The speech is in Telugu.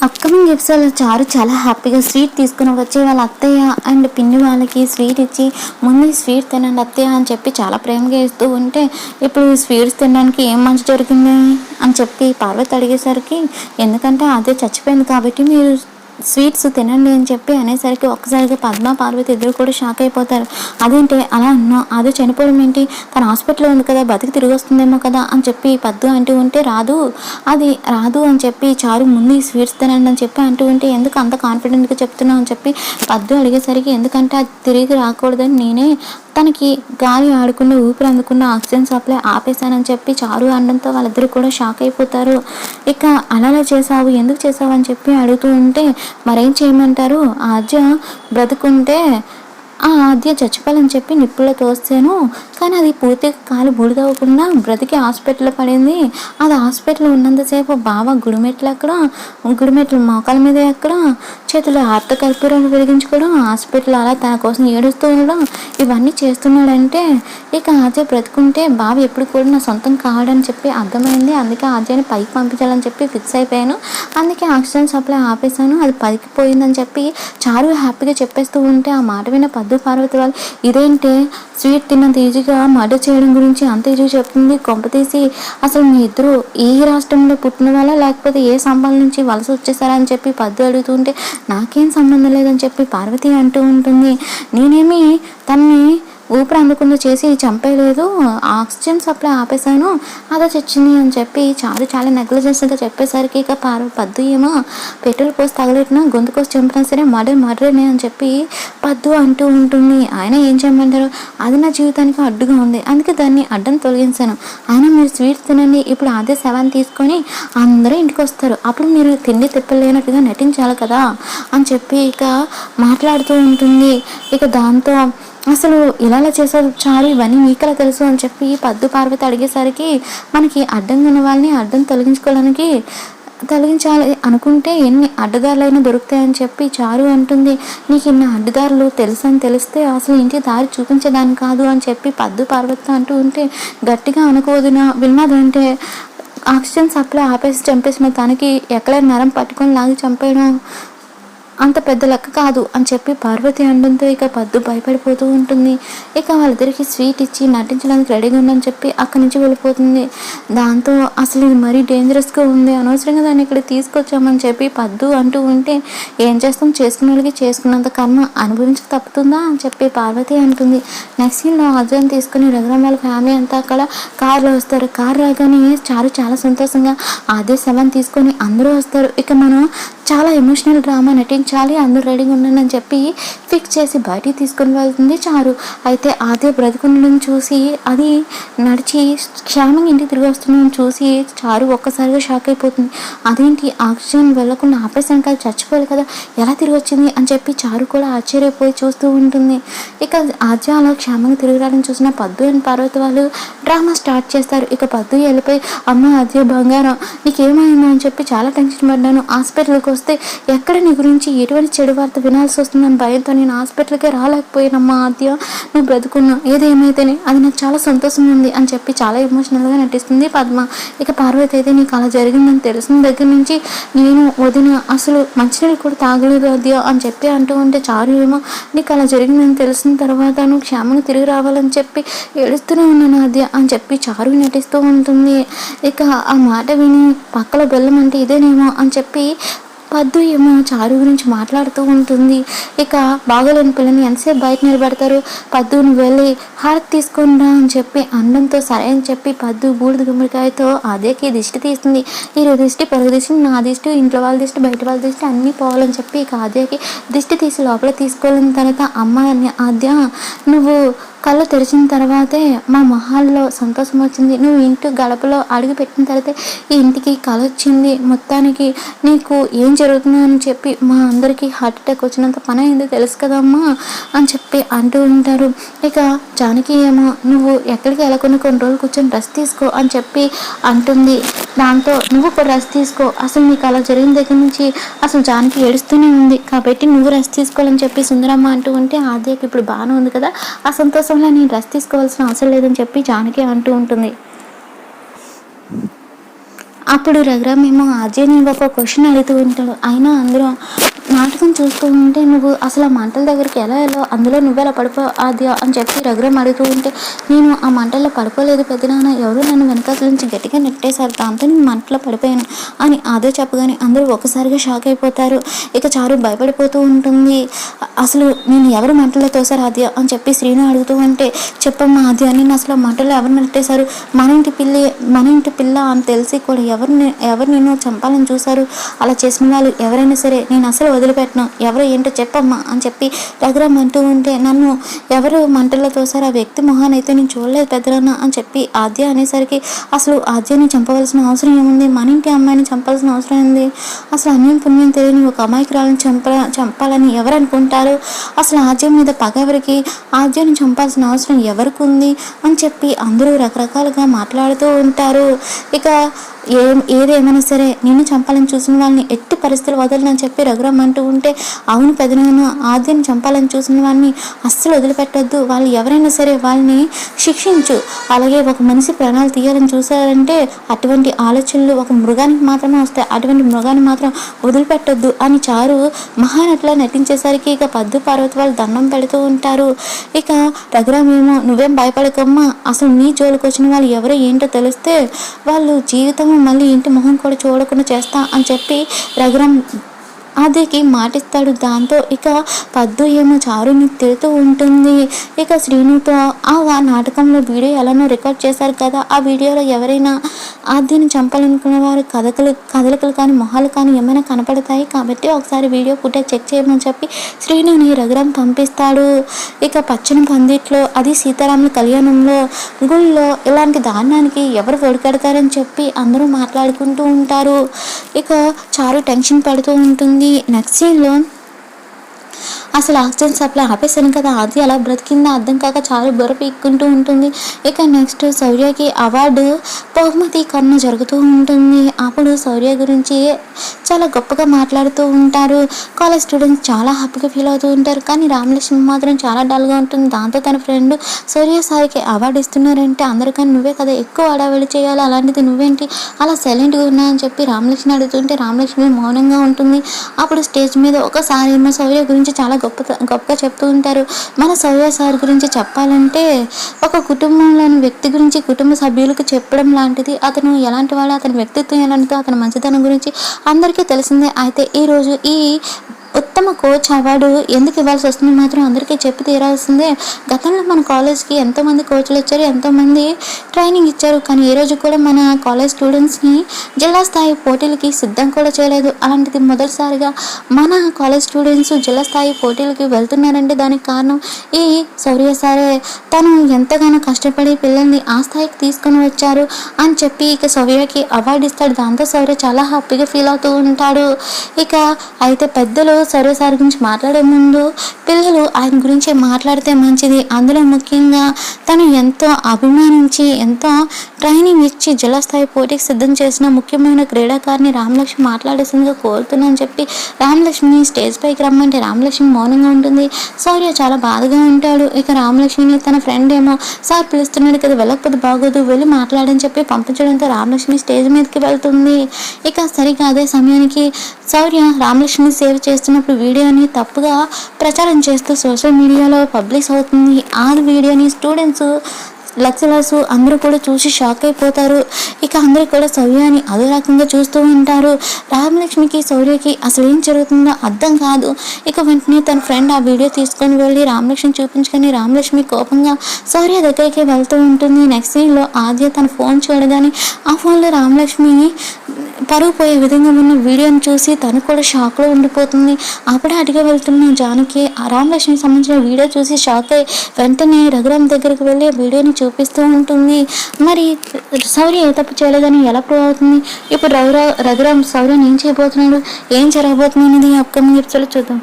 అప్కమింగ్ ఎపిసోడ్లో చారు చాలా హ్యాపీగా స్వీట్ తీసుకుని వచ్చి వాళ్ళ అత్తయ్య అండ్ పిన్ని వాళ్ళకి స్వీట్ ఇచ్చి ముందు స్వీట్ తినండి అత్తయ్య అని చెప్పి చాలా ప్రేమగా ఇస్తూ ఉంటే, ఇప్పుడు స్వీట్స్ తినడానికి ఏం మంచి జరిగింది అని చెప్పి పార్వతి అడిగేసరికి, ఎందుకంటే అదే చచ్చిపోయింది కాబట్టి మీరు స్వీట్స్ తినండి అని చెప్పి అనేసరికి ఒక్కసారిగా పద్మ పార్వతి ఇద్దరు కూడా షాక్ అయిపోతారు. అదేంటి అలా అన్నావు, అదే చనిపోవడం ఏంటి, తన హాస్పిటల్లో ఉంది కదా, బతికి తిరిగి వస్తుందేమో కదా అని చెప్పి పద్దు అంటూ ఉంటే, అది రాదు అని చెప్పి చారు ముందు ఈ స్వీట్స్ తినండి అని చెప్పి అంటూ ఉంటే, ఎందుకు అంత కాన్ఫిడెంట్గా చెప్తున్నావు అని చెప్పి పద్దు అడిగేసరికి, ఎందుకంటే అది తిరిగి రాకూడదని నేనే తనకి గాలి ఆడకుండా ఊపిరి అందుకున్న ఆక్సిజన్ సప్లై ఆపేశానని చెప్పి చారు అనడంతో వాళ్ళిద్దరు కూడా షాక్ అయిపోతారు. ఇక అలా చేసావు, ఎందుకు చేసావు అని చెప్పి అడుగుతూ ఉంటే, మరేం చేయమంటారు, ఆద్య బ్రతుకుంటే ఆ ఆద్య చచ్చిపోవాలని చెప్పి నిప్పుల్లో తోస్తాను, కానీ అది పూర్తిగా కాలు బూడిదవ్వకుండా బ్రతికి హాస్పిటల్లో పడింది. అది హాస్పిటల్లో ఉన్నంతసేపు బావ గుడిమెట్లు మోకాల మీద ఎక్కడ చేతులు ఆర్త కర్పూరాలు వెలిగించుకోవడం, హాస్పిటల్ అలా తన కోసం ఏడుస్తూ ఉండడం, ఇవన్నీ చేస్తున్నాడంటే ఇక ఆద్య బ్రతుకుంటే బావ ఎప్పుడు కూడా నా సొంతం కావడని చెప్పి అర్థమైంది. అందుకే ఆద్యని పైకి పంపించాలని చెప్పి ఫిక్స్ అయిపోయాను, అందుకే ఆక్సిజన్ సప్లై ఆపేశాను, అది పైకి పోయిందని చెప్పి చారు హ్యాపీగా చెప్పేస్తూ ఉంటే, ఆ మాట విన్న పద్దు పార్వతి వాళ్ళు, ఇదేంటే స్వీట్ తిన్నంత ఈజీగా మర్డర్ చేయడం గురించి అంత ఈజీగా చెప్తుంది, కొంపతీసి అసలు మీ ఇద్దరు ఏ రాష్ట్రంలో పుట్టిన వాళ్ళ లేకపోతే ఏ సంబంధం నుంచి వలస వచ్చేసారా అని చెప్పి పద్దు అడుగుతుంటే, నాకేం సంబంధం లేదని చెప్పి పార్వతి అంటూ ఉంటుంది. నేనేమి తన్ని ఊపిరి అందకుండా చేసి చంపేయలేదు, ఆక్సిజన్ సప్లై ఆపేశాను, అదే చచ్చింది అని చెప్పి చారు చాలా నెగ్లిజెన్స్గా చెప్పేసరికి ఇక పద్దు ఏమో పెట్రోల్ పోసి తగలెట్టినా గొంతు కోసి చంపినా సరే మర్డర్నే అని చెప్పి పద్దు అంటూ ఉంటుంది. ఆయన ఏం చేయమంటారు, అది నా జీవితానికి అడ్డుగా ఉంది, అందుకే దాన్ని అడ్డం తొలగించాను, ఆయన మీరు స్వీట్స్ తినండి, ఇప్పుడు అదే సెవెన్ తీసుకొని అందరూ ఇంటికి వస్తారు, అప్పుడు మీరు తిండి తిప్పలేనట్టుగా నటించాలి కదా అని చెప్పి ఇక మాట్లాడుతూ ఉంటుంది. ఇక దాంతో అసలు ఇలా చేసారు చాలు, ఇవన్నీ మీకలా తెలుసు అని చెప్పి పద్దు పార్వతి అడిగేసరికి, మనకి అడ్డంగా ఉన్న వాళ్ళని అడ్డం తొలగించాలి అనుకుంటే ఎన్ని అడ్డదారులైనా దొరుకుతాయని చెప్పి చారు అంటుంది. నీకు ఇన్ని అడ్డదారులు తెలుసు అని తెలిస్తే అసలు ఇంటికి దారి చూపించేదాన్ని కాదు అని చెప్పి పద్దు పార్వతి అంటూ ఉంటే, గట్టిగా అనుకోదునా విన్నదంటే ఆక్సిజన్ సప్లై ఆపేసి చంపేసిన తనకి ఎక్కడ నరం పట్టుకొని లాగి చంపేయడం అంత పెద్ద లెక్క కాదు అని చెప్పి పార్వతి అనడంతో ఇక పద్దు భయపడిపోతూ ఉంటుంది. ఇక వాళ్ళిద్దరికి స్వీట్ ఇచ్చి నటించడానికి రెడీగా ఉందని చెప్పి అక్కడి నుంచి వెళ్ళిపోతుంది. దాంతో అసలు ఇది మరీ డేంజరస్గా ఉంది, అనవసరంగా దాన్ని ఇక్కడ తీసుకొచ్చామని చెప్పి పద్దు అంటూ ఉంటే, ఏం చేస్తాం, చేసుకున్న వాళ్ళకి చేసుకున్నంత కర్మ అనుభవించక తప్పుతుందా అని చెప్పి పార్వతి అంటుంది. నెక్స్ట్ సీన్లో అజయ్ తీసుకుని రఘురామ్ వాళ్ళ ఫ్యామిలీ అంతా అక్కడ కార్లో వస్తారు. కార్ రాగానే చారు చాలా సంతోషంగా అదే సెవెన్ తీసుకొని అందరూ వస్తారు. ఇక మనం చాలా ఎమోషనల్ డ్రామా నటించాలి, అందరూ రెడీగా ఉన్నానని చెప్పి ఫిక్స్ చేసి బయటికి తీసుకొని వెళ్తుంది చారు. అయితే అదే బ్రతుకుండడం చూసి అది నడిచి క్షేమంగా ఇంటికి తిరిగి వస్తుందని చూసి చారు ఒక్కసారిగా షాక్ అయిపోతుంది. అదేంటి ఆక్సిజన్ వెళ్ళకుండా ఆపరేషన్ కదా, చచ్చిపోవాలి కదా, ఎలా తిరిగి వచ్చింది అని చెప్పి చారు కూడా ఆశ్చర్యపోయి చూస్తూ ఉంటుంది. ఇక ఆద్య అలా క్షేమంగా తిరిగి రావడం చూసిన పద్దు అండ్ పార్వతి వాళ్ళు డ్రామా స్టార్ట్ చేస్తారు. ఇక పద్దు వెళ్ళిపోయి, అమ్మ ఆద్య బంగారం నీకేమైంది అని చెప్పి చాలా టెన్షన్ పడ్డాను, హాస్పిటల్కి వస్తే ఎక్కడ నీ గురించి ఎటువంటి చెడు వార్త వినాల్సి వస్తుందని భయంతో నేను హాస్పిటల్కే రాలేకపోయానమ్మా ఆద్య, నువ్వు బ్రతుకున్నా, ఏదేమైతేనే అది నాకు చాలా సంతోషంగా ఉంది అని చెప్పి చాలా ఎమోషనల్గా నటిస్తుంది పద్మ. ఇక పార్వతి అయితే, నీకు అలా జరిగిందని తెలిసిన దగ్గర నుంచి నేను వదిన అసలు మంచినీళ్ళు కూడా తాగలేదు ఆద్య అని చెప్పి అంటూ ఉంటే, చారు ఏమో నీకు అలా జరిగిందని తెలిసిన తర్వాత నువ్వు క్షేమంగా తిరిగి రావాలని చెప్పి ఏడుస్తూనే ఉన్నాను ఆద్య అని చెప్పి చారు నటిస్తూ ఉంటుంది. ఇక ఆ మాట విని పక్కలో బెల్లం అంటే ఇదేనేమో అని చెప్పి పద్దు ఏమో చారు గురించి మాట్లాడుతూ ఉంటుంది. ఇక బాగోలేని పిల్లని ఎంతసేపు బయట నిలబెడతారు, పద్దుని వెళ్ళి హారతి తీసుకుంటా అని చెప్పి అండంతో సరే అని చెప్పి పద్దు బూడిద గుమ్మడికాయతో అదేకి దిష్టి తీస్తుంది. ఈ దిష్టి పరుగు దిష్టి, నా దిష్టి, ఇంట్లో వాళ్ళ దిష్టి, బయట వాళ్ళ దిష్టి అన్నీ పోవాలని చెప్పి ఇక ఆద్యకి దిష్టి తీసి లోపల తీసుకోలేని తర్వాత, అమ్మ ఆద్య నువ్వు కళ్ళు తెరిచిన తర్వాతే మా మొహాల్లో సంతోషం వచ్చింది, నువ్వు ఇంటి గడపలో అడుగు పెట్టిన తర్వాతే ఈ ఇంటికి కళ వచ్చింది, మొత్తానికి నీకు ఏం జరుగుతుందో అని చెప్పి మా అందరికీ హార్ట్ అటాక్ వచ్చినంత పని అయింది తెలుసు కదమ్మా అని చెప్పి అంటూ ఉంటారు. ఇక జానకి ఏమో నువ్వు ఎక్కడికి వెళ్ళకుండా కొన్ని రోజులు కూర్చొని రెస్ట్ తీసుకో అని చెప్పి అంటుంది. దాంతో నువ్వు కూడా రెస్ట్ తీసుకో, అసలు నీకు అలా జరిగిన దగ్గర నుంచి అసలు జానకి ఏడుస్తూనే ఉంది కాబట్టి నువ్వు రెస్ట్ తీసుకోవాలని చెప్పి సుందరమ్మ అంటూ ఉంటే, ఆద్యకి ఇప్పుడు బాగానే ఉంది కదా, ఆ సంతోషంలో నేను రెస్ట్ తీసుకోవాల్సిన అవసరం లేదని చెప్పి జానకి అంటూ ఉంటుంది. అప్పుడు రఘురామ్ ఏమో ఆర్జేని ఒక క్వశ్చన్ అడుగుతూ ఉంటాడు. అయినా అందరూ నాటకం చూస్తూ ఉంటే నువ్వు అసలు ఆ మంటల దగ్గరికి ఎలా అందులో నువ్వెలా పడిపో అది అని చెప్పి రఘురామ్ అడుగుతూ ఉంటే, నేను ఆ మంటల్లో పడిపోలేదు పెద్దనాన్న, ఎవరు నన్ను వెనకాల నుంచి గట్టిగా నెట్టేశారు, దాంతో నేను మంటలో పడిపోయాను అని ఆదో చెప్పగానే అందరూ ఒకసారిగా షాక్ అయిపోతారు. ఇక చారు భయపడిపోతూ ఉంటుంది. అసలు నేను ఎవరు మంటల్లో తోసారు ఆద్య అని చెప్పి శ్రీను అడుగుతూ ఉంటే, చెప్పమ్మా ఆద్య, నేను అసలు మంటల్లో ఎవరు నెట్టేశారు, మన ఇంటి పిల్ల అని తెలిసి కూడా ఎవరు నిన్ను చంపాలని చూశారు, అలా చేసిన వాళ్ళు ఎవరైనా సరే నేను అసలు వదిలిపెట్టను, ఎవరో ఏంటో చెప్పమ్మా అని చెప్పి రఘురామ్ అంటూ ఉంటే, నన్ను ఎవరు మంటల్లో తోసారు, ఆ వ్యక్తి మొహాన్ని అయితే నేను చూడలేదు పెద్దనాన్న అని చెప్పి ఆద్య అనేసరికి, అసలు ఆద్యని చంపవలసిన అవసరం ఏముంది, మన ఇంటి అమ్మాయిని చంపాల్సిన అవసరం ఉంది, అసలు అన్యం పుణ్యం తెలియని ఒక అమాయకురాలను చంపాలని ఎవరు అనుకుంటారు, అసలు ఆద్య మీద పగ ఎవరికి, ఆద్యని చంపాల్సిన అవసరం ఎవరికి ఉంది అని చెప్పి అందరూ రకరకాలుగా మాట్లాడుతూ ఉంటారు. ఇక ఏదేమైనా సరే నిన్ను చంపాలని చూసిన వాళ్ళని ఎట్టి పరిస్థితులు వదలని చెప్పి రఘురామ్ అంటూ ఉంటే, అవును పెదనాన్న, ఆద్యని చంపాలని చూసిన వాళ్ళని అస్సలు వదిలిపెట్టొద్దు, వాళ్ళు ఎవరైనా సరే వాళ్ళని శిక్షించు, అలాగే ఒక మనిషి ప్రాణాలు తీయాలని చూసారంటే అటువంటి ఆలోచనలు ఒక మృగానికి మాత్రమే వస్తాయి, అటువంటి మృగాన్ని మాత్రం వదిలిపెట్టొద్దు అని చారు మహానటిలా నటించేసరికి ఇక పద్దు పార్వతి వాళ్ళు దండం పెడుతూ ఉంటారు. ఇక రఘురామ్ ఏమో, నువ్వేం భయపడకమ్మా, అసలు నీ జోలికి వచ్చిన వాళ్ళు ఎవరో ఏంటో తెలిస్తే వాళ్ళు జీవితం మళ్ళీ ఇంటి మొహం కూడా చూడకుండా చేస్తా అని చెప్పి రఘురామ్ ఆద్యకి మాటిస్తాడు. దాంతో ఇక పద్దు ఏమో చారుని తిడుతూ ఉంటుంది. ఇక శ్రీనుతో ఆ నాటకంలో వీడియో ఎలానో రికార్డ్ చేశారు కదా, ఆ వీడియోలో ఎవరైనా ఆద్యని చంపాలనుకున్న వారు కదలికలు కానీ మొహాలు కానీ ఏమైనా కనపడతాయి, కాబట్టి ఒకసారి వీడియో ఫుటేజ్ చెక్ చేయమని చెప్పి శ్రీనుని రఘురామ్ పంపిస్తాడు. ఇక పచ్చని పందిట్లో, అది సీతారాముల కళ్యాణంలో, గుళ్ళో ఇలాంటి దారుణానికి ఎవరు ఒడికెడతారని చెప్పి అందరూ మాట్లాడుకుంటూ ఉంటారు. ఇక చారు టెన్షన్ పడుతూ ఉంటుంది. నెక్స్ట్ సీన్లో అసలు ఆక్సిజన్ సప్లై ఆపేసాను కదా, అది అలా బ్రతికిందా అర్థం కాక చాలా బుర్ర పీక్కుంటూ ఉంటుంది. ఇక నెక్స్ట్ శౌర్యకి అవార్డు బహుమతీకరణ జరుగుతూ ఉంటుంది. అప్పుడు శౌర్య గురించి చాలా గొప్పగా మాట్లాడుతూ ఉంటారు. కాలేజ్ స్టూడెంట్స్ చాలా హ్యాపీగా ఫీల్ అవుతూ ఉంటారు, కానీ రామలక్ష్మి మాత్రం చాలా డల్గా ఉంటుంది. దాంతో తన ఫ్రెండ్ శౌర్య సాయికి అవార్డు ఇస్తున్నారంటే అందరికన్నా నువ్వే కదా ఎక్కువ అడావిడి చేయాలి, అలాంటిది నువ్వేంటి అలా సైలెంట్గా ఉన్నా అని చెప్పి రామలక్ష్మి అడుగుతుంటే రామలక్ష్మి మౌనంగా ఉంటుంది. అప్పుడు స్టేజ్ మీద ఒకసారి ఏమో శౌర్య గురించి చాలా గొప్పగా చెప్తూ ఉంటారు. మన శౌర్య సార్ గురించి చెప్పాలంటే ఒక కుటుంబంలోని వ్యక్తి గురించి కుటుంబ సభ్యులకు చెప్పడం లాంటిది. అతను ఎలాంటి వాడు, అతని వ్యక్తిత్వం ఎలాంటిదో, అతని మంచితనం గురించి అందరికీ తెలిసిందే. అయితే ఈరోజు ఈ ఉత్తమ కోచ్ అవార్డు ఎందుకు ఇవ్వాల్సి వస్తుంది మాత్రం అందరికీ చెప్పి తీరాల్సిందే. గతంలో మన కాలేజ్కి ఎంతోమంది కోచ్లు వచ్చారు, ఎంతోమంది ట్రైనింగ్ ఇచ్చారు, కానీ ఏ రోజు కూడా మన కాలేజ్ స్టూడెంట్స్ని జిల్లా స్థాయి పోటీలకి సిద్ధం కూడా చేయలేదు. అలాంటిది మొదటిసారిగా మన కాలేజ్ స్టూడెంట్స్ జిల్లా స్థాయి పోటీలకి వెళ్తున్నారంటే దానికి కారణం ఈ శౌర్య సారే. తను ఎంతగానో కష్టపడి పిల్లల్ని ఆ స్థాయికి తీసుకొని వచ్చారు అని చెప్పి ఇక శౌర్యకి అవార్డు ఇస్తాడు. దాంతో శౌర్య చాలా హ్యాపీగా ఫీల్ అవుతూ ఉంటాడు. ఇక అయితే పెద్దలు శౌర్య సార్ గురించి మాట్లాడే ముందు పిల్లలు ఆయన గురించి మాట్లాడితే మంచిది. అందులో ముఖ్యంగా తను ఎంతో అభిమానించి ఎంతో ట్రైనింగ్ ఇచ్చి జిల్లా స్థాయి పోటీకి సిద్ధం చేసిన ముఖ్యమైన క్రీడాకారిని రామలక్ష్మి మాట్లాడేసిందిగా కోరుతున్నాను చెప్పి రామలక్ష్మిని స్టేజ్ పైకి రమ్మంటే రామలక్ష్మి మౌనంగా ఉంటుంది. శౌర్య చాలా బాధగా ఉంటాడు. ఇక రామలక్ష్మిని తన ఫ్రెండ్ ఏమో సార్ పిలుస్తున్నాడు కదా, వెళ్ళకపోతే బాగోదు, వెళ్ళి మాట్లాడని చెప్పి పంపించడంతో రామలక్ష్మి స్టేజ్ మీదకి వెళ్తుంది. ఇక సరిగ్గా అదే సమయానికి శౌర్య రామలక్ష్మిని సేవ్ చేస్తున్నప్పుడు వీడియోని తప్పుగా ప్రచారం చేస్తూ సోషల్ మీడియాలో పబ్లిష్ అవుతుంది. ఆ వీడియోని స్టూడెంట్స్ లెక్చరర్స్ అందరూ కూడా చూసి షాక్ అయిపోతారు. ఇక అందరూ కూడా శౌర్యని అదే రకంగా చూస్తూ ఉంటారు. రామలక్ష్మికి శౌర్యకి అసలు ఏం జరుగుతుందో అర్థం కాదు. ఇక వెంటనే తన ఫ్రెండ్ ఆ వీడియో తీసుకొని వెళ్ళి రామలక్ష్మి చూపించుకొని రామలక్ష్మి కోపంగా శౌర్య దగ్గరికి వెళ్తూ ఉంటుంది. నెక్స్ట్ సీన్లో ఆద్య తన ఫోన్ చూడగానే ఆ ఫోన్లో రామలక్ష్మి పరుగు పోయే విధంగా ఉన్న వీడియోని చూసి తను కూడా షాక్లో ఉండిపోతుంది. అప్పుడే అడిగి వెళ్తున్న జానకి ఆ రామలక్ష్మికి సంబంధించిన వీడియో చూసి షాక్ అయ్యి వెంటనే రఘురామ్ దగ్గరికి వెళ్ళి వీడియోని చూపిస్తూ ఉంటుంది. మరి శౌర్య ఏ తప్పు చేయలేదని ఎలా ప్రూవ్ అవుతుంది? ఇప్పుడు రఘురామ్ శౌర్యని ఏం చేయబోతున్నాడు, ఏం జరగబోతుంది అనేది అప్కమింగ్ ఎపిసోడ్లో చూద్దాం.